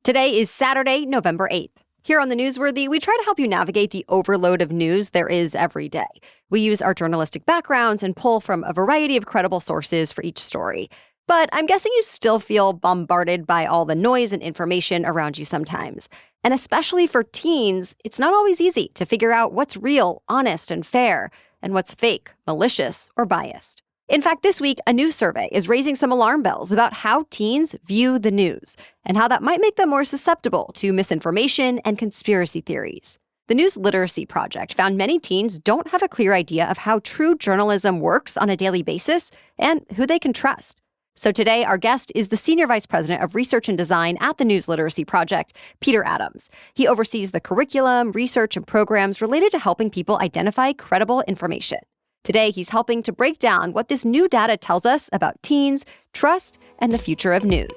Today is Saturday, November 8th. Here on the Newsworthy, we try to help you navigate the overload of news there is every day. We use our journalistic backgrounds and pull from a variety of credible sources for each story. But I'm guessing you still feel bombarded by all the noise and information around you sometimes. And especially for teens, it's not always easy to figure out what's real, honest, and fair, and what's fake, malicious, or biased. In fact, this week, a new survey is raising some alarm bells about how teens view the news and how that might make them more susceptible to misinformation and conspiracy theories. The News Literacy Project found many teens don't have a clear idea of how true journalism works on a daily basis and who they can trust. So today, our guest is the Senior Vice President of Research and Design at the News Literacy Project, Peter Adams. He oversees the curriculum, research, and programs related to helping people identify credible information. Today, he's helping to break down what this new data tells us about teens, trust, and the future of news.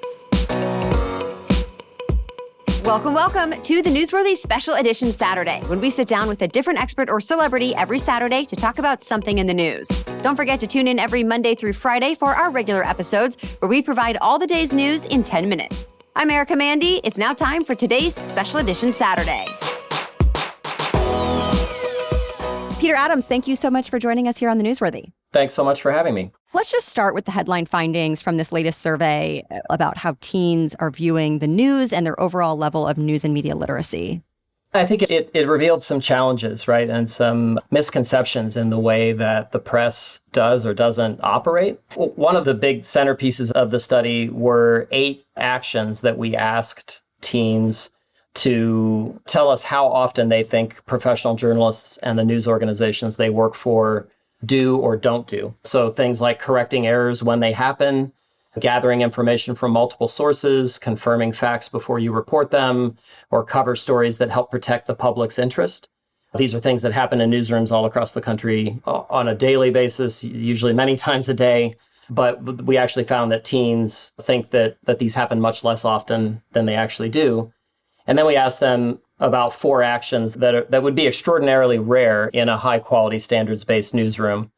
Welcome to the Newsworthy Special Edition Saturday, when we sit down with a different expert or celebrity every Saturday to talk about something in the news. Don't forget to tune in every Monday through Friday for our regular episodes, where we provide all the day's news in 10 minutes. I'm Erica Mandy. It's now time for today's Special Edition Saturday. Peter Adams, thank you so much for joining us here on the Newsworthy. Thanks so much for having me. Let's just start with the headline findings from this latest survey about how teens are viewing the news and their overall level of news and media literacy. I think it revealed some challenges, right, and some misconceptions in the way that the press does or doesn't operate. One of the big centerpieces of the study were 8 actions that we asked teens to tell us how often they think professional journalists and the news organizations they work for do or don't do. So things like correcting errors when they happen, gathering information from multiple sources, confirming facts before you report them, or cover stories that help protect the public's interest. These are things that happen in newsrooms all across the country on a daily basis, usually many times a day. But we actually found that teens think that these happen much less often than they actually do. And then we asked them about 4 actions that would be extraordinarily rare in a high-quality, standards-based newsroom.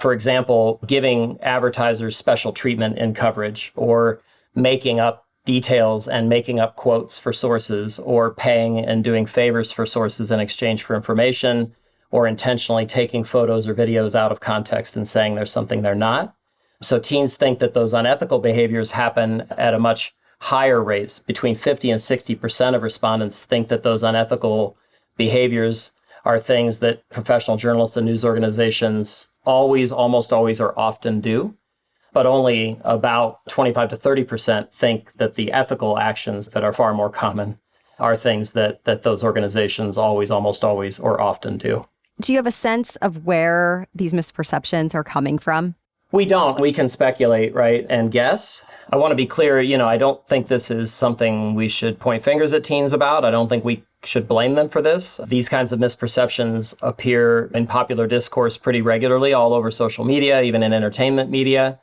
For example, giving advertisers special treatment in coverage, or making up details and making up quotes for sources, or paying and doing favors for sources in exchange for information, or intentionally taking photos or videos out of context and saying there's something they're not. So teens think that those unethical behaviors happen at a much higher rates. Between 50 and 60% of respondents think that those unethical behaviors are things that professional journalists and news organizations always, almost always, or often do. But only about 25 to 30% think that the ethical actions that are far more common are things that those organizations always, almost always, or often do. Do you have a sense of where these misperceptions are coming from? We don't. We can speculate, right, and guess. I want to be clear, I don't think this is something we should point fingers at teens about. I don't think we should blame them for this. These kinds of misperceptions appear in popular discourse pretty regularly all over social media, even in entertainment media.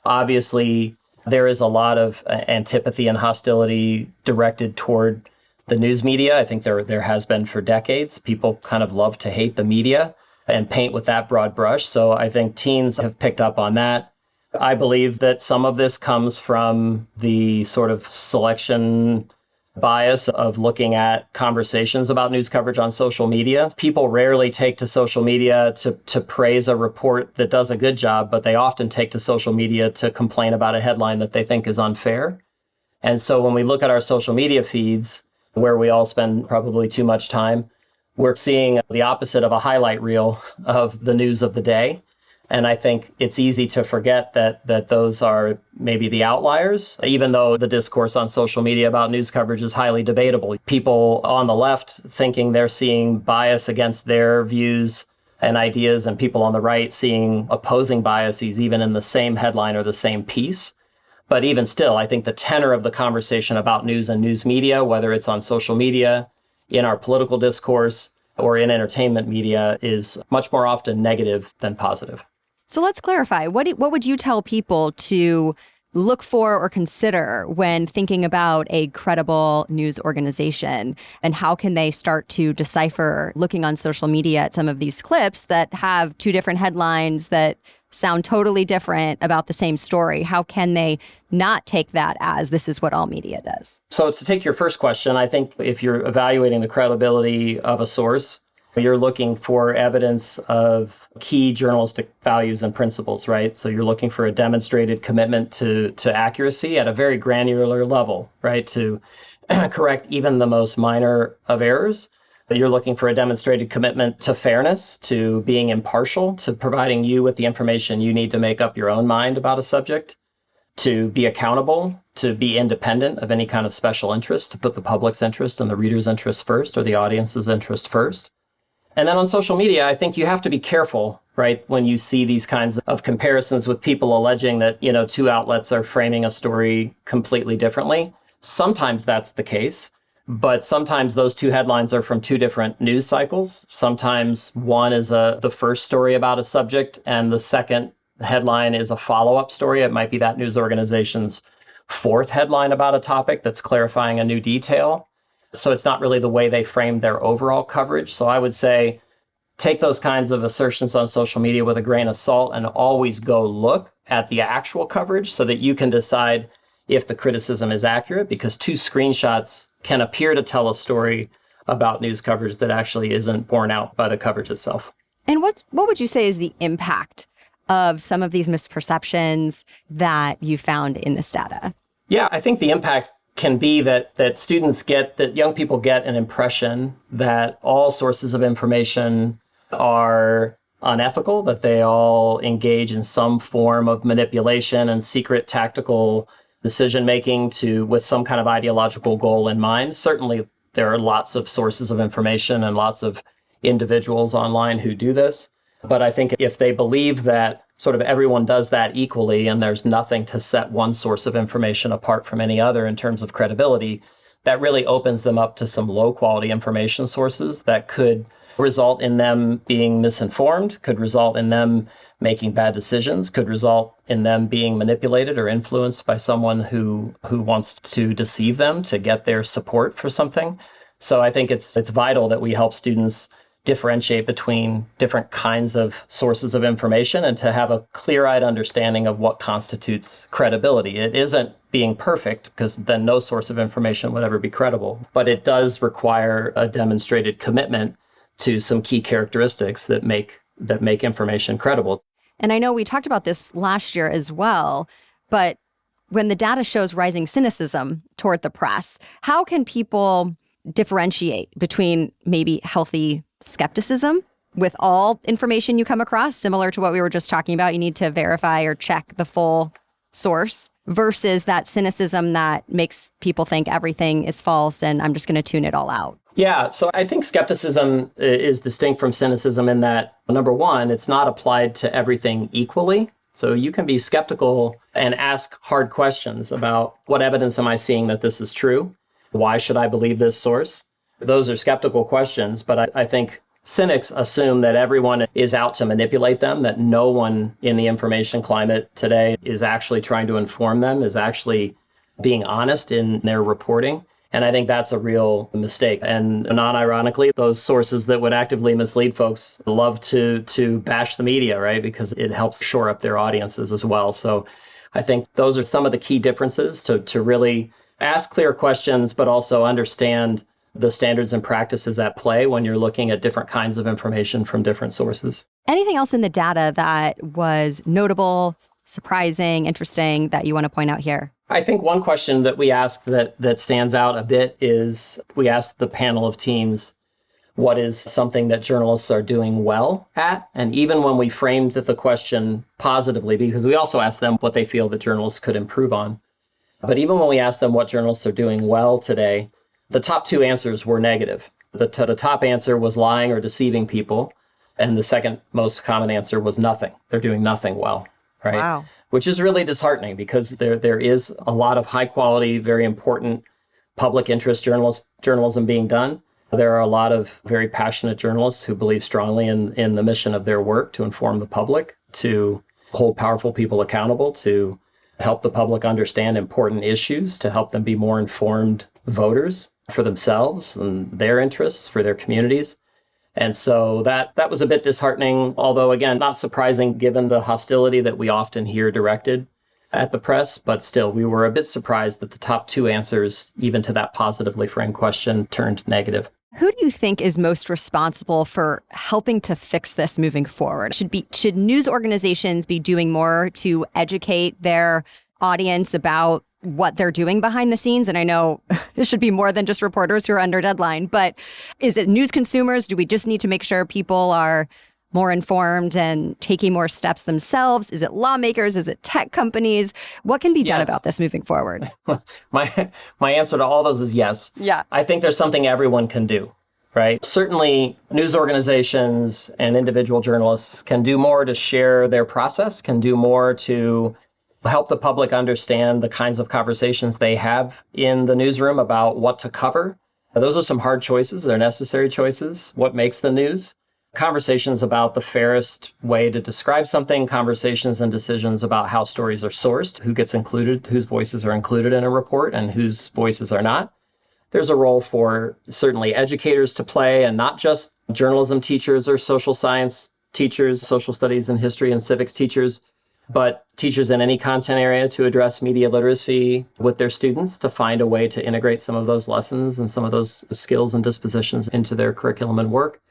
Obviously, there is a lot of antipathy and hostility directed toward the news media. I think there has been for decades. People kind of love to hate the media and paint with that broad brush. So I think teens have picked up on that. I believe that some of this comes from the sort of selection bias of looking at conversations about news coverage on social media. People rarely take to social media to praise a report that does a good job, but they often take to social media to complain about a headline that they think is unfair. And so when we look at our social media feeds, where we all spend probably too much time, we're seeing the opposite of a highlight reel of the news of the day. And I think it's easy to forget that those are maybe the outliers, even though the discourse on social media about news coverage is highly debatable. People on the left thinking they're seeing bias against their views and ideas, and people on the right seeing opposing biases even in the same headline or the same piece. But even still, I think the tenor of the conversation about news and news media, whether it's on social media, in our political discourse, or in entertainment media, is much more often negative than positive. So let's clarify. What would you tell people to look for or consider when thinking about a credible news organization? And how can they start to decipher, looking on social media at some of these clips that have 2 different headlines that sound totally different about the same story? How can they not take that as this is what all media does? So to take your first question, I think if you're evaluating the credibility of a source, you're looking for evidence of key journalistic values and principles, right? So you're looking for a demonstrated commitment to accuracy at a very granular level, right? To correct even the most minor of errors. But you're looking for a demonstrated commitment to fairness, to being impartial, to providing you with the information you need to make up your own mind about a subject, to be accountable, to be independent of any kind of special interest, to put the public's interest and the reader's interest first or the audience's interest first. And then on social media, I think you have to be careful, right, when you see these kinds of comparisons with people alleging that, two outlets are framing a story completely differently. Sometimes that's the case. But sometimes those two headlines are from two different news cycles. Sometimes one is the first story about a subject, and the second headline is a follow-up story. It might be that news organization's fourth headline about a topic that's clarifying a new detail. So it's not really the way they framed their overall coverage. So I would say take those kinds of assertions on social media with a grain of salt and always go look at the actual coverage so that you can decide if the criticism is accurate, because two screenshots can appear to tell a story about news coverage that actually isn't borne out by the coverage itself. And what would you say is the impact of some of these misperceptions that you found in this data? Yeah, I think the impact can be that young people get an impression that all sources of information are unethical, that they all engage in some form of manipulation and secret tactical decision-making with some kind of ideological goal in mind. Certainly, there are lots of sources of information and lots of individuals online who do this. But I think if they believe that sort of everyone does that equally and there's nothing to set one source of information apart from any other in terms of credibility, that really opens them up to some low-quality information sources that could result in them being misinformed, could result in them making bad decisions, could result in them being manipulated or influenced by someone who wants to deceive them to get their support for something. So I think it's vital that we help students differentiate between different kinds of sources of information and to have a clear-eyed understanding of what constitutes credibility. It isn't being perfect, because then no source of information would ever be credible, but it does require a demonstrated commitment to some key characteristics that make information credible. And I know we talked about this last year as well, but when the data shows rising cynicism toward the press, how can people differentiate between maybe healthy skepticism with all information you come across, similar to what we were just talking about? You need to verify or check the full source, versus that cynicism that makes people think everything is false and I'm just going to tune it all out. Yeah, so I think skepticism is distinct from cynicism in that, number one, it's not applied to everything equally. So you can be skeptical and ask hard questions about what evidence am I seeing that this is true? Why should I believe this source? Those are skeptical questions, but I think cynics assume that everyone is out to manipulate them, that no one in the information climate today is actually trying to inform them, is actually being honest in their reporting. And I think that's a real mistake. And non-ironically, those sources that would actively mislead folks love to bash the media, right? Because it helps shore up their audiences as well. So I think those are some of the key differences to really ask clear questions, but also understand the standards and practices at play when you're looking at different kinds of information from different sources. Anything else in the data that was notable, surprising, interesting that you want to point out here? I think one question that we asked that stands out a bit is we asked the panel of teams, what is something that journalists are doing well at? And even when we framed the question positively, because we also asked them what they feel that journalists could improve on. But even when we asked them what journalists are doing well today, the top two answers were negative. The top answer was lying or deceiving people. And the second most common answer was nothing. They're doing nothing well, right? Wow. Which is really disheartening, because there is a lot of high quality, very important public interest journalism being done. There are a lot of very passionate journalists who believe strongly in the mission of their work to inform the public, to hold powerful people accountable, to help the public understand important issues, to help them be more informed voters for themselves and their interests, for their communities. And so that was a bit disheartening, although again, not surprising given the hostility that we often hear directed at the press. But still, we were a bit surprised that the top two answers, even to that positively framed question, turned negative. Who do you think is most responsible for helping to fix this moving forward? Should news organizations be doing more to educate their audience about what they're doing behind the scenes? And I know it should be more than just reporters who are under deadline, but is it news consumers? Do we just need to make sure people are more informed and taking more steps themselves? Is it lawmakers? Is it tech companies? What can be done about this moving forward? My answer to all those is yes. Yeah. I think there's something everyone can do, right? Certainly news organizations and individual journalists can do more to share their process, can do more to help the public understand the kinds of conversations they have in the newsroom about what to cover. Those are some hard choices. They're necessary choices. What makes the news? Conversations about the fairest way to describe something, conversations and decisions about how stories are sourced, who gets included, whose voices are included in a report and whose voices are not. There's a role for certainly educators to play, and not just journalism teachers or social science teachers, social studies and history and civics teachers, but teachers in any content area to address media literacy with their students, to find a way to integrate some of those lessons and some of those skills and dispositions into their curriculum and work.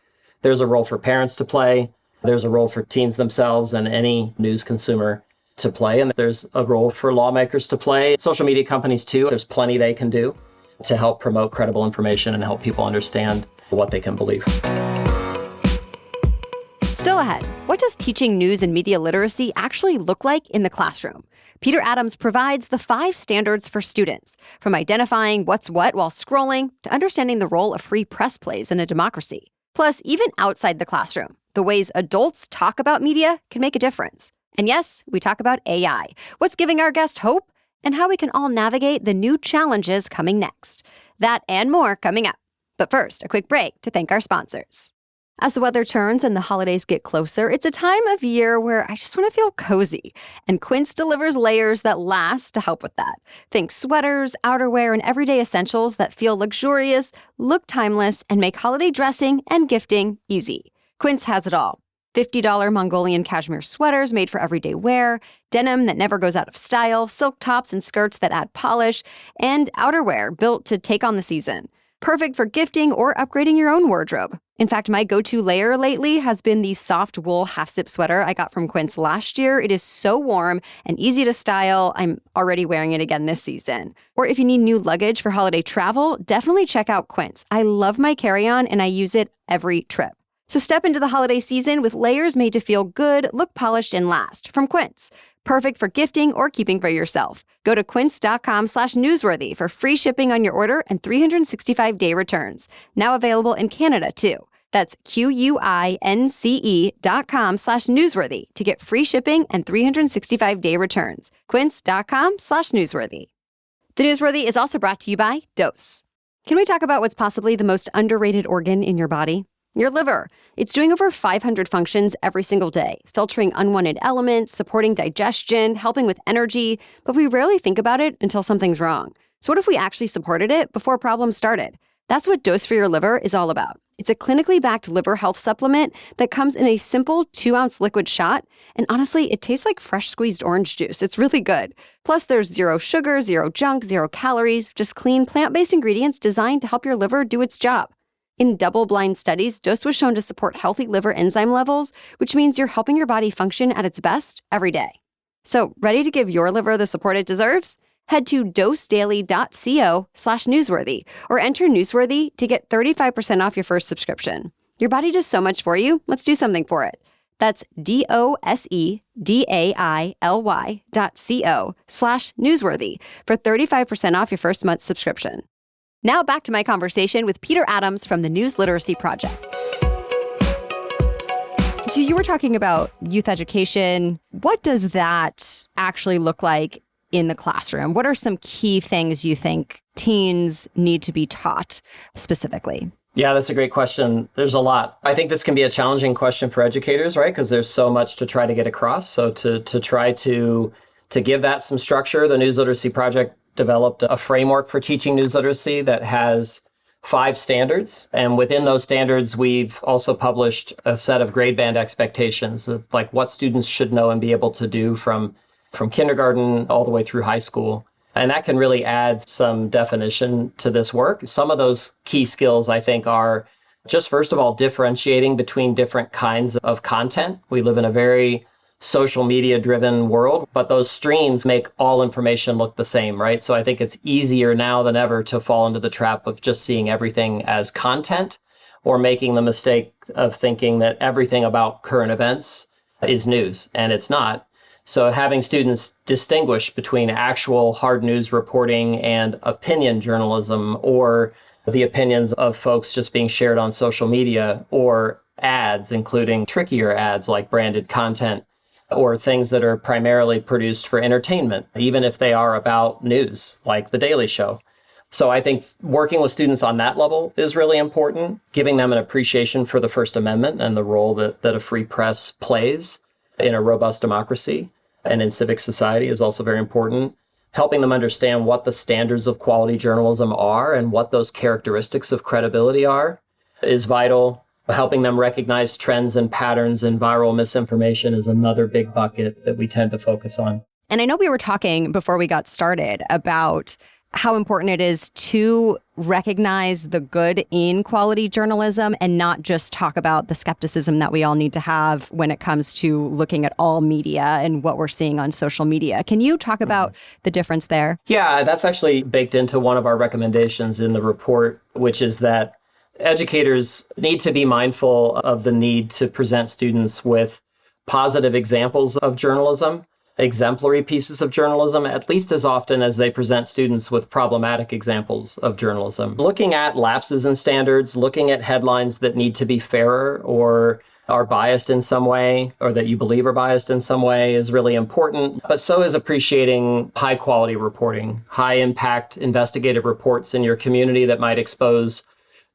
There's a role for parents to play. There's a role for teens themselves and any news consumer to play. And there's a role for lawmakers to play. Social media companies too. There's plenty they can do to help promote credible information and help people understand what they can believe. Still ahead, what does teaching news and media literacy actually look like in the classroom? Peter Adams provides the 5 standards for students, from identifying what's what while scrolling to understanding the role a free press plays in a democracy. Plus, even outside the classroom, the ways adults talk about media can make a difference. And yes, we talk about AI, what's giving our guest hope, and how we can all navigate the new challenges coming next. That and more coming up. But first, a quick break to thank our sponsors. As the weather turns and the holidays get closer, it's a time of year where I just want to feel cozy. And Quince delivers layers that last to help with that. Think sweaters, outerwear, and everyday essentials that feel luxurious, look timeless, and make holiday dressing and gifting easy. Quince has it all. $50 Mongolian cashmere sweaters made for everyday wear, denim that never goes out of style, silk tops and skirts that add polish, and outerwear built to take on the season. Perfect for gifting or upgrading your own wardrobe. In fact, my go-to layer lately has been the soft wool half-zip sweater I got from Quince last year. It is so warm and easy to style. I'm already wearing it again this season. Or if you need new luggage for holiday travel, definitely check out Quince. I love my carry-on and I use it every trip. So step into the holiday season with layers made to feel good, look polished, and last from Quince. Perfect for gifting or keeping for yourself. Go to quince.com/newsworthy for free shipping on your order and 365-day returns. Now available in Canada, too. That's QUINCE.com/newsworthy to get free shipping and 365-day returns. Quince.com/newsworthy. The Newsworthy is also brought to you by Dose. Can we talk about what's possibly the most underrated organ in your body? Your liver. It's doing over 500 functions every single day, filtering unwanted elements, supporting digestion, helping with energy, but we rarely think about it until something's wrong. So what if we actually supported it before problems started? That's what Dose for Your Liver is all about. It's a clinically backed liver health supplement that comes in a simple 2-ounce liquid shot, and honestly, it tastes like fresh squeezed orange juice. It's really good. Plus, there's 0 sugar, 0 junk, 0 calories, just clean plant-based ingredients designed to help your liver do its job. In double-blind studies, Dose was shown to support healthy liver enzyme levels, which means you're helping your body function at its best every day. So, ready to give your liver the support it deserves? Head to dosedaily.co/newsworthy or enter Newsworthy to get 35% off your first subscription. Your body does so much for you. Let's do something for it. That's dosedaily.co/newsworthy for 35% off your first month's subscription. Now back to my conversation with Peter Adams from the News Literacy Project. So you were talking about youth education. What does that actually look like in the classroom? What are some key things you think teens need to be taught specifically? Yeah, that's a great question. There's a lot. I think this can be a challenging question for educators, right? Because there's so much to try to get across. So to try to give that some structure, the News Literacy Project developed a framework for teaching news literacy that has 5 standards. And within those standards, we've also published a set of grade band expectations of like what students should know and be able to do from kindergarten all the way through high school. And that can really add some definition to this work. Some of those key skills, I think, are just, first of all, differentiating between different kinds of content. We live in a very social media driven world, but those streams make all information look the same, right? So I think it's easier now than ever to fall into the trap of just seeing everything as content or making the mistake of thinking that everything about current events is news, and it's not. So having students distinguish between actual hard news reporting and opinion journalism, or the opinions of folks just being shared on social media, or ads, including trickier ads like branded content, or things that are primarily produced for entertainment, even if they are about news, like The Daily Show. So I think working with students on that level is really important, giving them an appreciation for the First Amendment and the role that a free press plays in a robust democracy and in civic society is also very important. Helping them understand what the standards of quality journalism are and what those characteristics of credibility are is vital. Helping them recognize trends and patterns in viral misinformation is another big bucket that we tend to focus on. And I know we were talking before we got started about how important it is to recognize the good in quality journalism and not just talk about the skepticism that we all need to have when it comes to looking at all media and what we're seeing on social media. Can you talk about the difference there? Yeah, that's actually baked into one of our recommendations in the report, which is that educators need to be mindful of the need to present students with positive examples of journalism, exemplary pieces of journalism, at least as often as they present students with problematic examples of journalism. Looking at lapses in standards, looking at headlines that need to be fairer or are biased in some way, or that you believe are biased in some way, is really important. But so is appreciating high quality reporting, high impact investigative reports in your community that might expose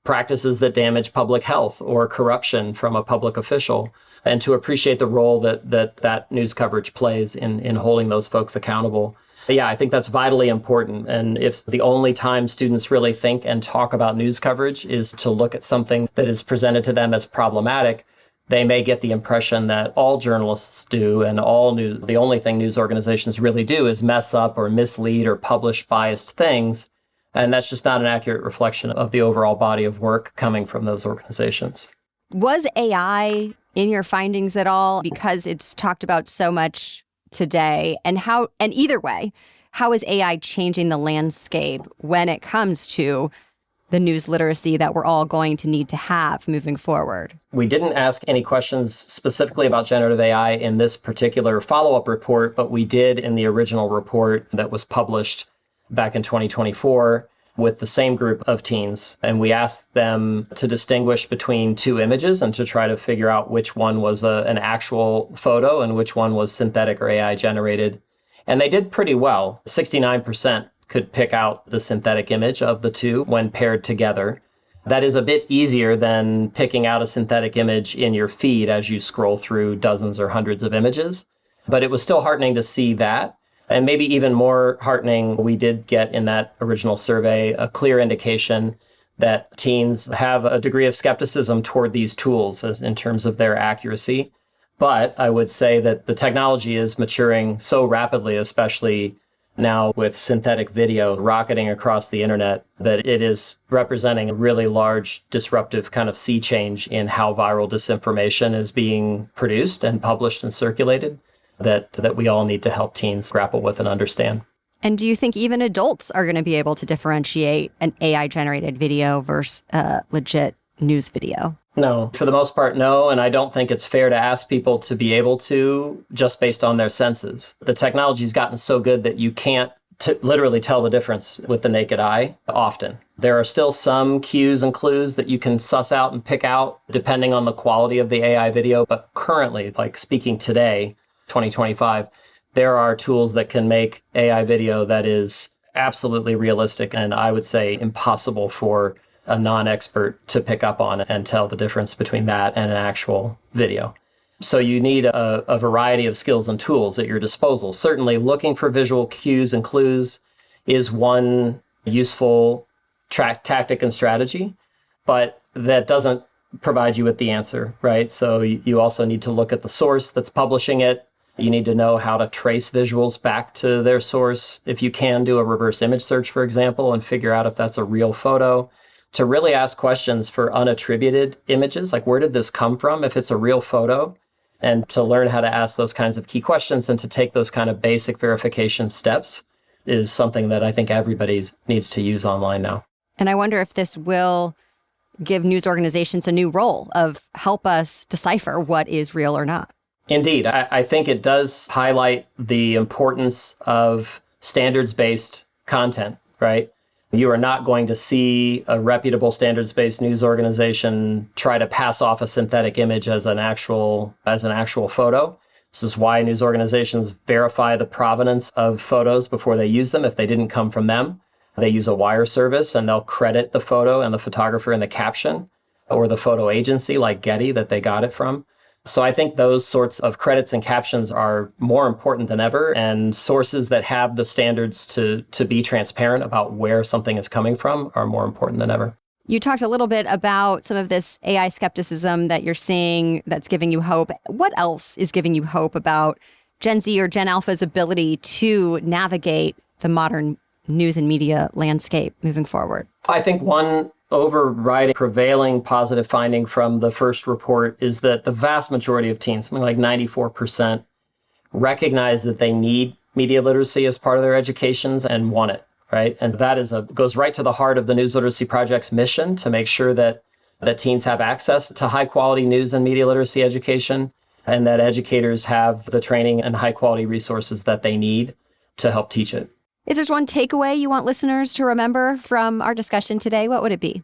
practices that damage public health or corruption from a public official, and to appreciate the role that news coverage plays in holding those folks accountable. But yeah, I think that's vitally important. And if the only time students really think and talk about news coverage is to look at something that is presented to them as problematic, they may get the impression that all journalists do and the only thing news organizations really do is mess up or mislead or publish biased things. And that's just not an accurate reflection of the overall body of work coming from those organizations. Was AI in your findings at all? Because it's talked about so much today. And either way, how is AI changing the landscape when it comes to the news literacy that we're all going to need to have moving forward? We didn't ask any questions specifically about generative AI in this particular follow-up report, but we did in the original report that was published back in 2024 with the same group of teens. And we asked them to distinguish between 2 images and to try to figure out which one was an actual photo and which one was synthetic or AI generated. And they did pretty well. 69% could pick out the synthetic image of the 2 when paired together. That is a bit easier than picking out a synthetic image in your feed as you scroll through dozens or hundreds of images. But it was still heartening to see that. And maybe even more heartening, we did get in that original survey a clear indication that teens have a degree of skepticism toward these tools in terms of their accuracy. But I would say that the technology is maturing so rapidly, especially now with synthetic video rocketing across the internet, that it is representing a really large disruptive kind of sea change in how viral disinformation is being produced and published and circulated that we all need to help teens grapple with and understand. And do you think even adults are going to be able to differentiate an AI-generated video versus legit news video? No, for the most part, no. And I don't think it's fair to ask people to be able to just based on their senses. The technology's gotten so good that you can't literally tell the difference with the naked eye often. There are still some cues and clues that you can suss out and pick out depending on the quality of the AI video. But currently, like speaking today, 2025, there are tools that can make AI video that is absolutely realistic and I would say impossible for a non-expert to pick up on and tell the difference between that and an actual video. So you need a variety of skills and tools at your disposal. Certainly looking for visual cues and clues is one useful tactic and strategy, but that doesn't provide you with the answer, right? So you also need to look at the source that's publishing it. You need to know how to trace visuals back to their source. If you can, do a reverse image search, for example, and figure out if that's a real photo. To really ask questions for unattributed images, like where did this come from if it's a real photo? And to learn how to ask those kinds of key questions and to take those kind of basic verification steps is something that I think everybody needs to use online now. And I wonder if this will give news organizations a new role of help us decipher what is real or not. Indeed. I think it does highlight the importance of standards-based content, right? You are not going to see a reputable standards-based news organization try to pass off a synthetic image as an actual photo. This is why news organizations verify the provenance of photos before they use them. If they didn't come from them, they use a wire service and they'll credit the photo and the photographer in the caption, or the photo agency like Getty that they got it from. So I think those sorts of credits and captions are more important than ever, and sources that have the standards to be transparent about where something is coming from are more important than ever. You talked a little bit about some of this AI skepticism that you're seeing that's giving you hope. What else is giving you hope about Gen Z or Gen Alpha's ability to navigate the modern news and media landscape moving forward? I think one overriding prevailing positive finding from the first report is that the vast majority of teens, something like 94%, recognize that they need media literacy as part of their educations and want it, right? And that goes right to the heart of the News Literacy Project's mission to make sure that teens have access to high quality news and media literacy education, and that educators have the training and high quality resources that they need to help teach it. If there's one takeaway you want listeners to remember from our discussion today, what would it be?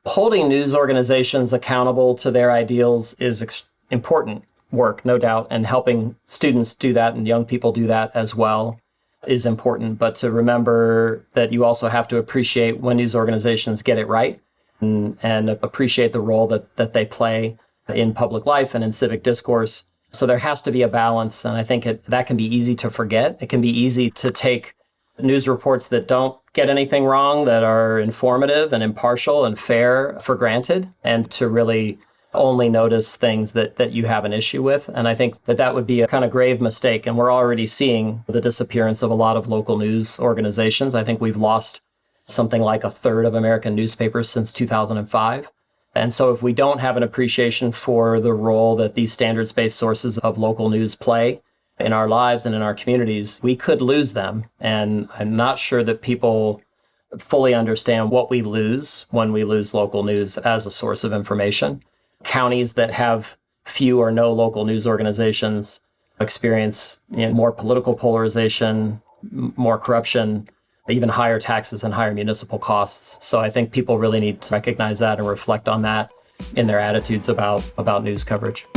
Holding news organizations accountable to their ideals is important work, no doubt, and helping students do that and young people do that as well is important. But to remember that you also have to appreciate when news organizations get it right and appreciate the role that they play in public life and in civic discourse. So there has to be a balance, and I think that can be easy to forget. It can be easy to take news reports that don't get anything wrong, that are informative and impartial and fair for granted, and to really only notice things that you have an issue with. And I think that would be a kind of grave mistake. And we're already seeing the disappearance of a lot of local news organizations. I think we've lost something like a third of American newspapers since 2005. And so if we don't have an appreciation for the role that these standards-based sources of local news play in our lives and in our communities, we could lose them. And I'm not sure that people fully understand what we lose when we lose local news as a source of information. Counties that have few or no local news organizations experience more political polarization, more corruption, even higher taxes and higher municipal costs. So I think people really need to recognize that and reflect on that in their attitudes about news coverage.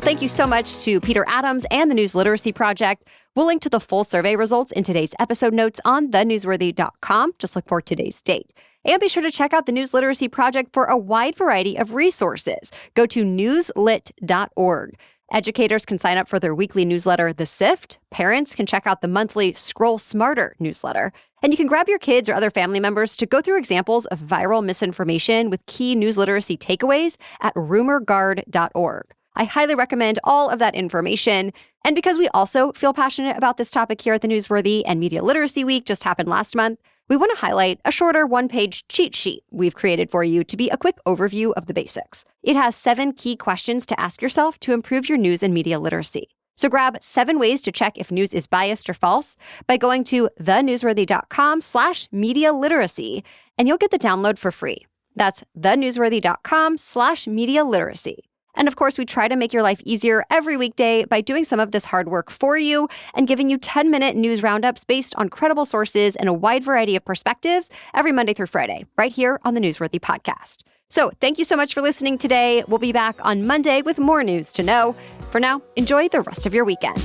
Thank you so much to Peter Adams and the News Literacy Project. We'll link to the full survey results in today's episode notes on thenewsworthy.com. Just look for today's date. And be sure to check out the News Literacy Project for a wide variety of resources. Go to newslit.org. Educators can sign up for their weekly newsletter, The Sift. Parents can check out the monthly Scroll Smarter newsletter. And you can grab your kids or other family members to go through examples of viral misinformation with key news literacy takeaways at rumorguard.org. I highly recommend all of that information. And because we also feel passionate about this topic here at the Newsworthy, and Media Literacy Week just happened last month, we want to highlight a shorter one-page cheat sheet we've created for you to be a quick overview of the basics. It has 7 key questions to ask yourself to improve your news and media literacy. So grab 7 ways to check if news is biased or false by going to thenewsworthy.com/media literacy, and you'll get the download for free. That's thenewsworthy.com/media literacy. And of course, we try to make your life easier every weekday by doing some of this hard work for you and giving you 10-minute news roundups based on credible sources and a wide variety of perspectives every Monday through Friday, right here on the Newsworthy podcast. So thank you so much for listening today. We'll be back on Monday with more news to know. For now, enjoy the rest of your weekend.